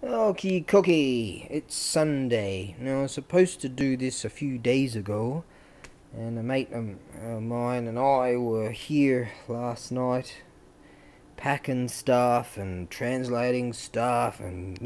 Okie cookie, it's Sunday. Now I was supposed to do this a few days ago, and a mate of mine and I were here last night packing stuff and translating stuff and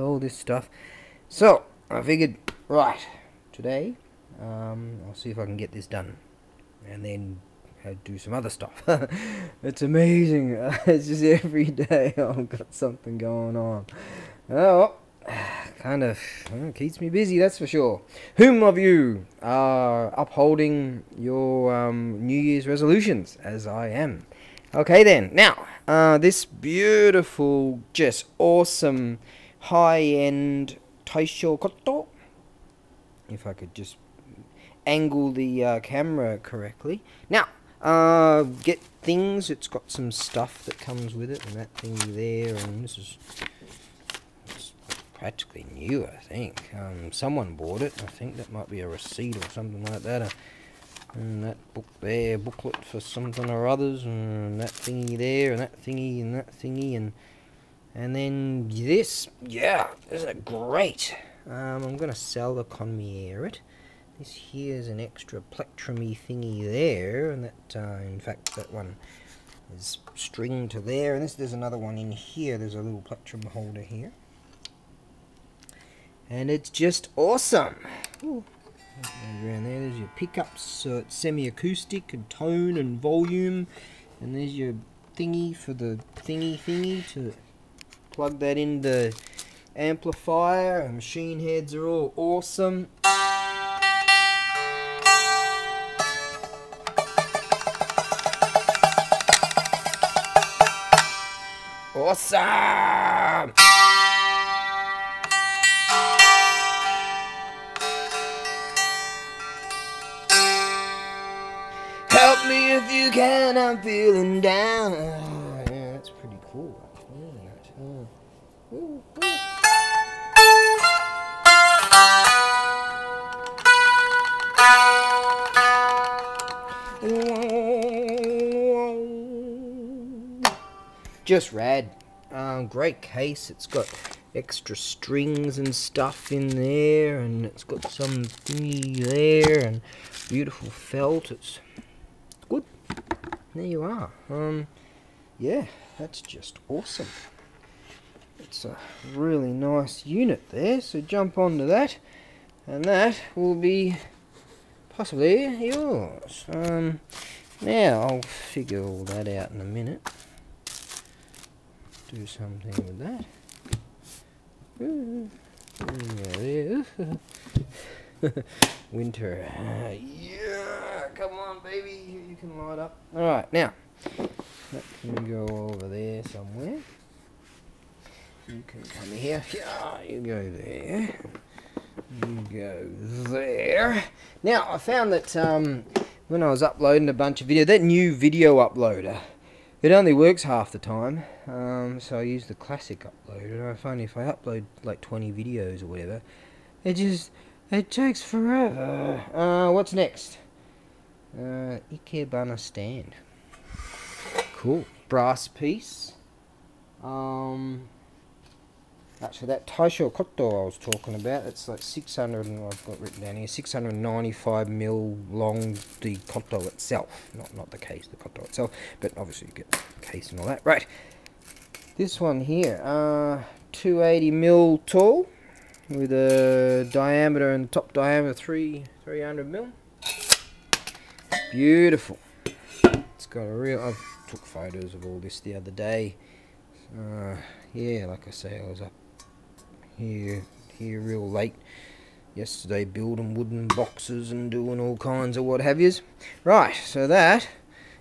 all this stuff. So I figured, right, today I'll see if I can get this done, and then do some other stuff. It's amazing. It's just every day I've got something going on. Oh, kind of keeps me busy, that's for sure. Whom of you are upholding your New Year's resolutions, as I am? Okay then, now, this beautiful, just awesome, high-end Taisho Koto, if I could just angle the camera correctly. Now, get things, it's got some stuff that comes with it, and that thingy there, and this is practically new, I think. Someone bought it. I think that might be a receipt or something like that. And that book there, booklet for something or others, and that thingy there, and that thingy, and that thingy, and then this. Yeah, isn't it great? I'm gonna sell the Conmiere it. This here's an extra plectrumy thingy there, and that, in fact, that one is string to there, and there's another one in here. There's a little plectrum holder here. And it's just awesome. Ooh. Around there, there's your pickups, so it's semi-acoustic and tone and volume. And there's your thingy for the thingy to plug that in the amplifier. And machine heads are all awesome. Awesome! Help me if you can, I'm feeling down. Oh, yeah, that's pretty cool. Ooh. Just rad. Great case. It's got extra strings and stuff in there, and it's got some thingy there, and beautiful felt. It's good. There you are. Yeah, that's just awesome. It's a really nice unit there, so jump onto that, and that will be possibly yours. Now I'll figure all that out in a minute. Do something with that. Winter. Yeah, come on, baby. You can light up. Alright, now that can go over there somewhere. You can come here. Yeah, you go there. You go there. Now, I found that when I was uploading a bunch of video, that new video uploader, it only works half the time, so I use the classic uploader. I find if I upload like 20 videos or whatever, it takes forever. What's next? Ikebana stand. Cool. Brass piece. Actually, that Taisho Koto I was talking about, it's like 600, and I've got written down here, 695mm long, the Koto itself. Not the case, the Koto itself, but obviously you get the case and all that. Right, this one here, 280mm tall, with a diameter and top diameter 300mm. Beautiful. It's got a real, I took photos of all this the other day. Yeah, like I say, I was up here real late yesterday building wooden boxes and doing all kinds of what have yous. Right, so that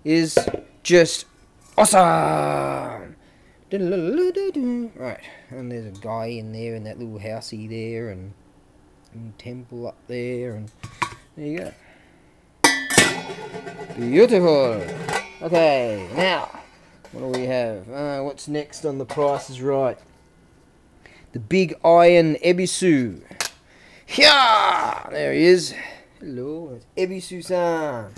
is just awesome. Right, and there's a guy in there in that little housey there, and temple up there, and there you go. Beautiful. Okay, now what do we have? What's next on the Price is Right? The big iron Ebisu. Yeah, there he is. Hello, it's Ebisu-san.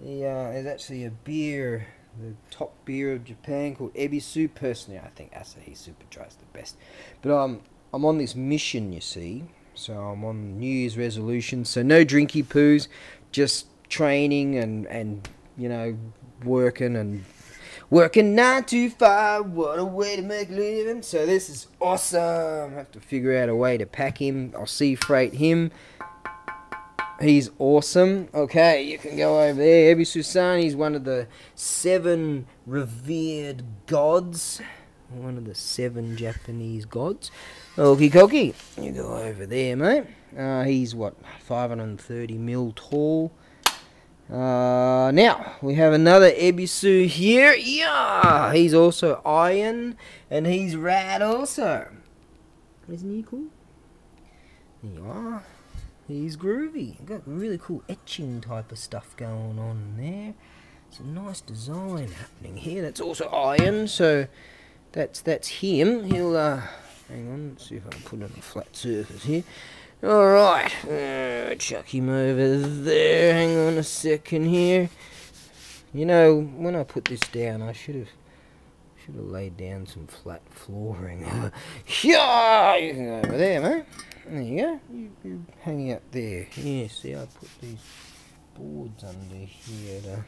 There's actually a beer, the top beer of Japan, called Ebisu. Personally, I think Asahi Super Dry is the best. But I'm on this mission, you see. So I'm on New Year's resolution. So no drinky poos, just training and you know, working 9 to 5. What a way to make a living. So this is awesome. I have to figure out a way to pack him. I'll sea freight him. He's awesome. Okay, you can go over there. Ebisu-san, he's one of the 7 revered gods. One of the 7 Japanese gods. Okie dokie. You go over there, mate. He's, what, 530 mil tall. Now, we have another Ebisu here. Yeah! He's also iron. And he's rad also. Isn't he cool? There you are. He's groovy. Got really cool etching type of stuff going on there. It's a nice design happening here. That's also iron, so that's him. He'll hang on, let's see if I can put it on a flat surface here. Alright, chuck him over there. Hang on a second here. You know, when I put this down, I should have laid down some flat flooring. Yeah, you can go over there, mate. There you go. You hang out there. Yeah, see, I put these boards under here to...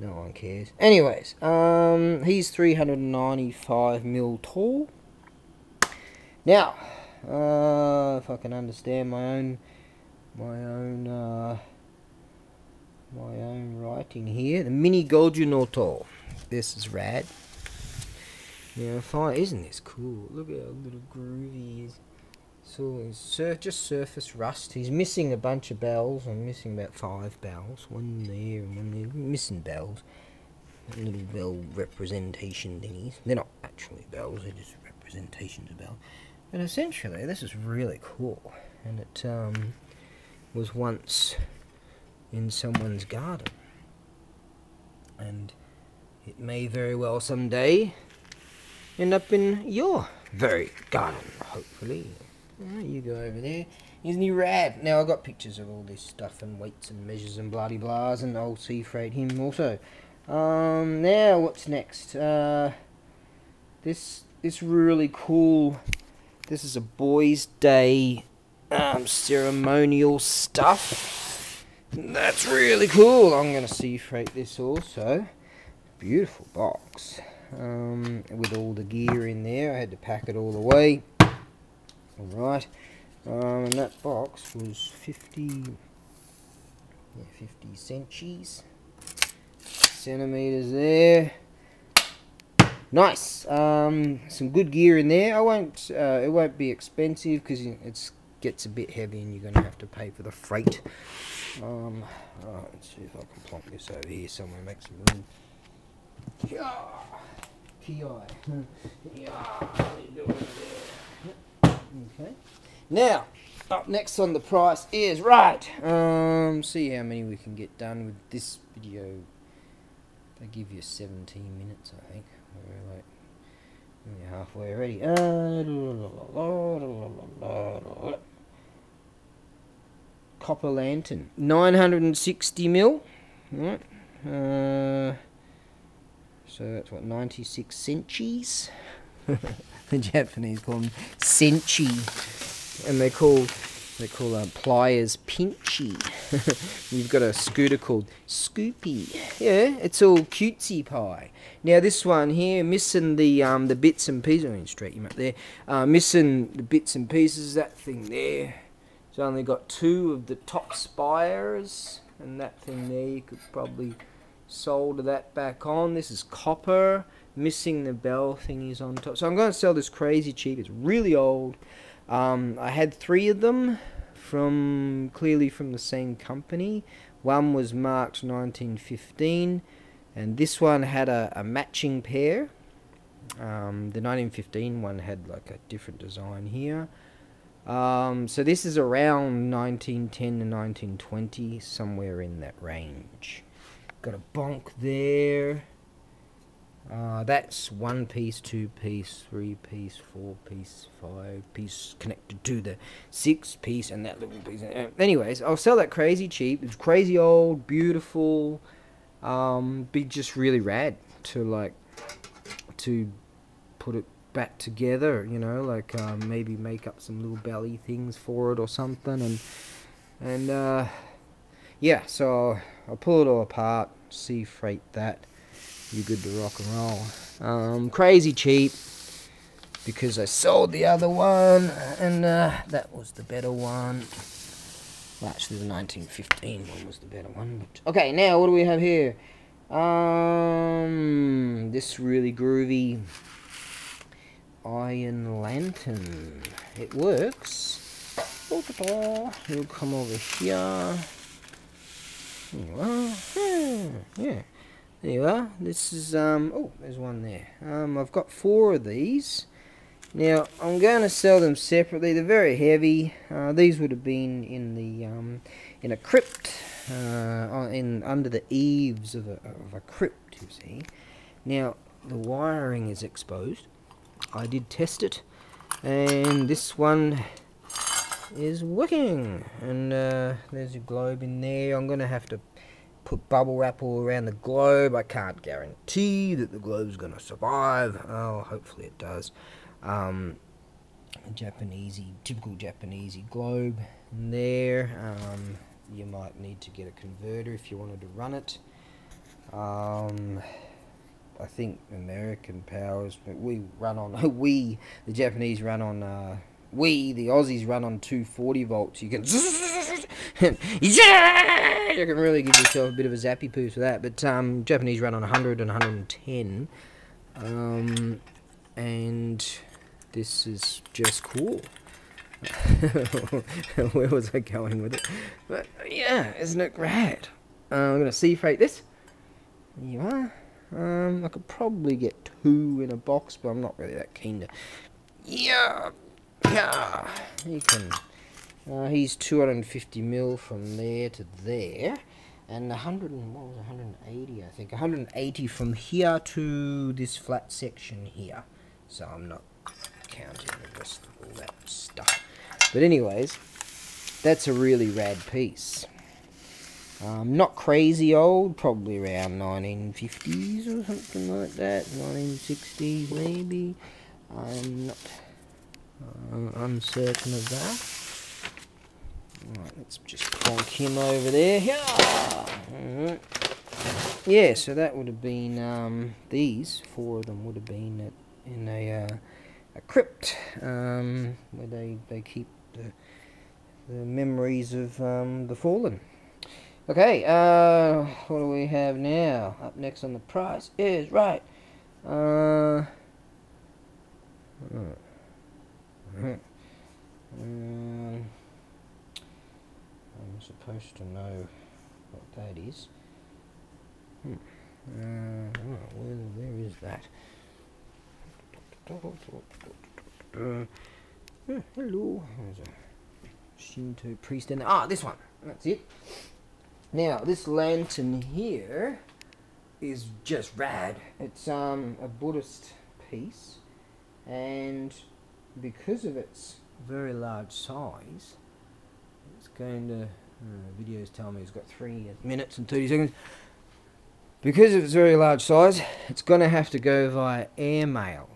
No one cares. Anyways, he's 395 mil tall. Now, if I can understand my own writing here, the Mini Gojunoto. This is rad. Yeah, fine. Isn't this cool? Look how little groovy he is. So it's just surface rust. He's missing a bunch of bells. I'm missing about 5 bells. One there and one there. Missing bells. Little bell representation thingies. They're not actually bells. They're just representations of bells. But essentially, this is really cool. And it was once in someone's garden. And it may very well someday end up in your very garden, hopefully. You go over there. Isn't he rad? Now, I've got pictures of all this stuff and weights and measures and bloody blahs, and I'll sea freight him also. Now, what's next? This really cool. This is a Boys' Day ceremonial stuff. That's really cool. I'm going to sea freight this also. Beautiful box. With all the gear in there. I had to pack it all away. Alright, and that box was 50 centimeters there. Nice. Some good gear in there. It won't be expensive because it gets a bit heavy and you're gonna have to pay for the freight. Alright, let's see if I can plonk this over here somewhere, make some room. Okay. Now, up next on the price is see how many we can get done with this video. They give you 17 minutes, I think. We're like nearly halfway already. Copper lantern, 960 mil. Right. So that's what, 96 senchis. The Japanese call them senchi, and they call pliers pinchy. You've got a scooter called Scoopy. Yeah, it's all cutesy pie. Now this one here, missing the bits and pieces. I mean, straight him up there. Missing the bits and pieces. That thing there. It's only got 2 of the top spires, and that thing there you could probably solder that back on. This is copper. Missing the bell thingies on top. So I'm going to sell this crazy cheap. It's really old. I had 3 of them clearly from the same company. One was marked 1915, and this one had a matching pair. The 1915 one had like a different design here. So this is around 1910 to 1920, somewhere in that range. Got a bonk there. That's 1 piece, 2 piece, 3 piece, 4 piece, 5 piece connected to the 6 piece and that little piece. Anyways, I'll sell that crazy cheap. It's crazy old, beautiful, be just really rad to put it back together, you know, like maybe make up some little belly things for it or something, and yeah, so I'll pull it all apart, sea freight that, you're good to rock and roll. Crazy cheap, because I sold the other one, and that was the better one. Well, actually, the 1915 one was the better one. But okay, now what do we have here? This really groovy iron lantern. It works. It'll come over here. There you are. Yeah. There you are. This is oh, there's one there. I've got 4 of these. Now I'm going to sell them separately. They're very heavy. These would have been in the in a crypt, under the eaves of a crypt. You see. Now the wiring is exposed. I did test it, and this one is working. And there's a globe in there. I'm going to have to put bubble wrap all around the globe. I can't guarantee that the globe's going to survive. Oh, hopefully it does. A typical Japanesey globe in there. You might need to get a converter if you wanted to run it. I think American powers, we run on the Japanese run on the Aussies run on 240 volts. You can you can really give yourself a bit of a zappy poo for that. But Japanese run on 100 and 110, and this is just cool. Where was I going with it? But yeah, isn't it rad? I'm gonna sea freight this. There you are. I could probably get 2 in a box, but I'm not really that keen to. Yeah, you can. He's 250 mil from there to there, and 180, I think. 180 from here to this flat section here. So I'm not counting the rest of all that stuff. But anyways, that's a really rad piece. Not crazy old, probably around 1950s or something like that, 1960s maybe. I'm not uncertain of that. Alright, let's just plonk him over there. Yeah, yeah, so that would have been, these 4 of them would have been in a crypt, where they keep the memories of the fallen. Okay, what do we have now? Up next on the price is, right, I'm supposed to know what that is. Where is that? Hello. There's a Shinto priest in there. Ah, this one. That's it. Now, this lantern here is just rad. It's a Buddhist piece, and because of its very large size, it's going to. The videos tell me it's got 3 minutes and 30 seconds. Because of its very large size, it's going to have to go via airmail.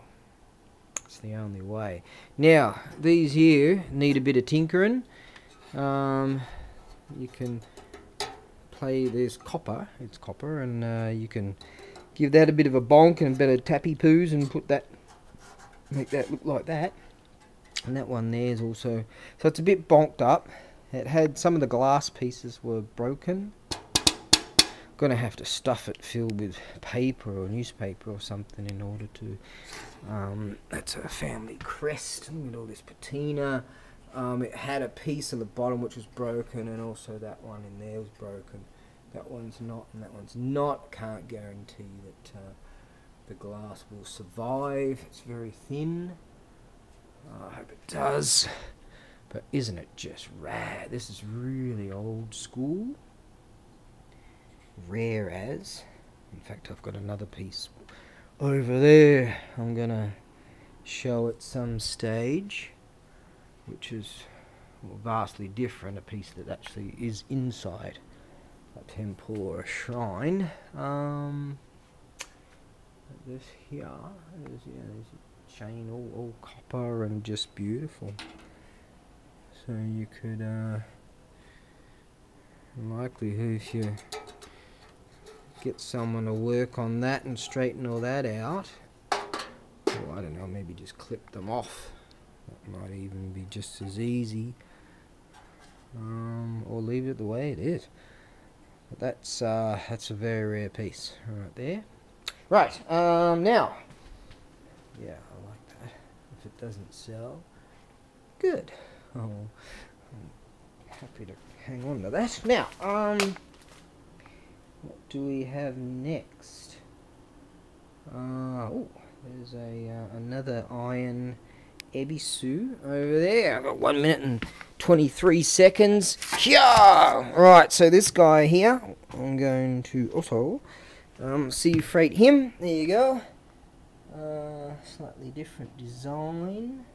It's the only way. Now, these here need a bit of tinkering. You can play, there's copper, it's copper, and you can give that a bit of a bonk and a bit of tappy poos and put that, make that look like that. And that one there is also, so it's a bit bonked up. It had, some of the glass pieces were broken. Gonna have to stuff it filled with paper or newspaper or something in order to, that's a family crest. Look at all this patina. It had a piece at the bottom which was broken, and also that one in there was broken. That one's not, and that one's not. Can't guarantee that the glass will survive. It's very thin. I hope it does. But isn't it just rad? This is really old school. Rare as. In fact, I've got another piece over there I'm gonna show at some stage, which is vastly different, a piece that actually is inside a temple or a shrine. This here is, yeah, there's a chain, all copper and just beautiful. So you could, likely if you get someone to work on that and straighten all that out, or I don't know, maybe just clip them off. That might even be just as easy, or leave it the way it is. But that's a very rare piece right there. Right, now, yeah, I like that. If it doesn't sell, good. Oh, I'm happy to hang on to that. Now, what do we have next? Oh, there's another iron ebisu over there. I've got 1 minute and 23 seconds. Yeah! Right, so this guy here, I'm going to also sea freight him. There you go. Slightly different design,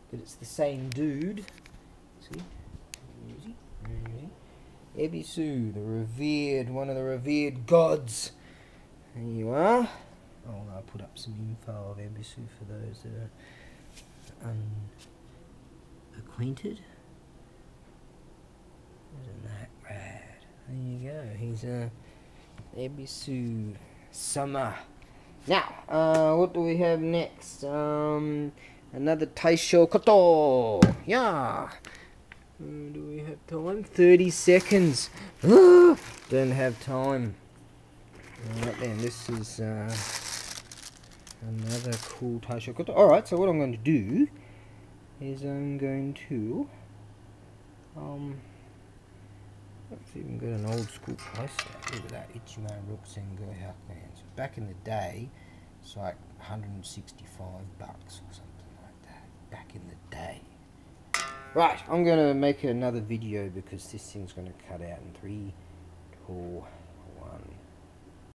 but it's the same dude. See? Easy. Ebisu, the revered, one of the revered gods. There you are. Oh, I'll put up some info of Ebisu for those that are unacquainted. Isn't that rad? There you go. He's Ebisu Sama. Now, what do we have next? Another Taisho Koto. Yeah. Do we have time? 30 seconds. Don't have time. Alright then, this is another cool Taisho Koto. Alright, so what I'm going to do is I'm going to it's even got an old school price tag. Look at that, Ichimo Ruksengo Hakuyen. So back in the day, it's like 165 bucks or something like that. Back in the day. Right, I'm going to make another video because this thing's going to cut out in 3,